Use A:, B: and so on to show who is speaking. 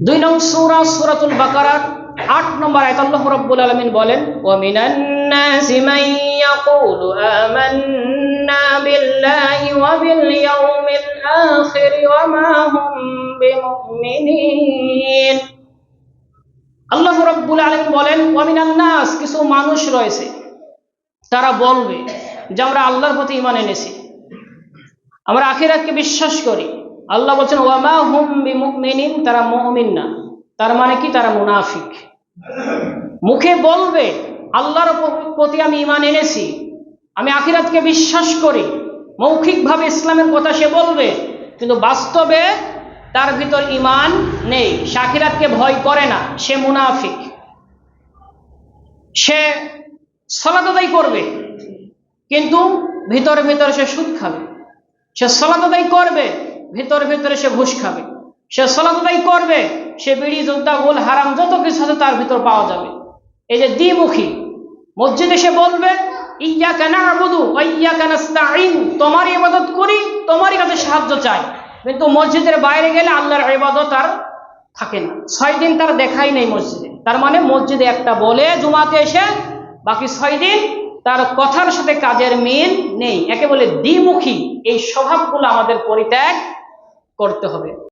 A: 2 নং সূরা সূরাতুল বাকারার 8 নম্বর আয়াত আল্লাহ রাব্বুল আলামিন বলেন, ওয়া মিনান নাসি মান ইয়াকুলু আমান্না বিল্লাহি ওয়া বিল ইয়াউমিল আখির ওয়া মা হুম বিমুমিনিন। আল্লাহ রাব্বুল আলামিন বলেন, ওয়া মিনান নাস, কিছু মানুষ রয়েছে তারা বলবে যে আমরা আল্লাহর প্রতি ঈমান এনেছি, আমরা আখিরাতকে বিশ্বাস করি। আল্লাহ বলছেন ওয়া মা হুম বিমুমিনিন, তারা মুমিন না। তার মানে কি? তারা মুনাফিক। মুখে বলবে আল্লাহর প্রতি আমি ঈমান এনেছি, আমি আখিরাতকে বিশ্বাস করি, মৌখিকভাবে ইসলামের কথা সে বলবে, কিন্তু বাস্তবে তার ভিতর ঈমান নেই, সে আখিরাতকে ভয় করে না, সে মুনাফিক। সে সালাত আদায় করবে কিন্তু ভিতরে ভিতরে সে সুদ খাবে। সে সালাত আদায় করবে, ভিতরে ভিতরে সে ঘুষ খাবে। সে সালাত আদায় করবে, সে বিড়ি জুদ্দা গোল হারাম যত কিছু আছে তার ভিতর পাওয়া যাবে। এই যে দ্বিমুখী। মসজিদে সে বলবে ইয়্যাকা না'বুদু ওয়া ইয়্যাকা নাস্তাঈন, তোমারই ইবাদত করি, তোমারই কাছে সাহায্য চাই, কিন্তু মসজিদের বাইরে গেলে আল্লাহর ইবাদত আর থাকে না। 6 দিন তার দেখাই নেই মসজিদে। তার মানে মসজিদে একটা বলে জুমাতে এসে, বাকি 6 দিন তার কথার সাথে কাজের মিল নেই। একে বলে দ্বিমুখী। এই স্বভাবগুলো আমাদের পরিত্যাগ করতে হবে।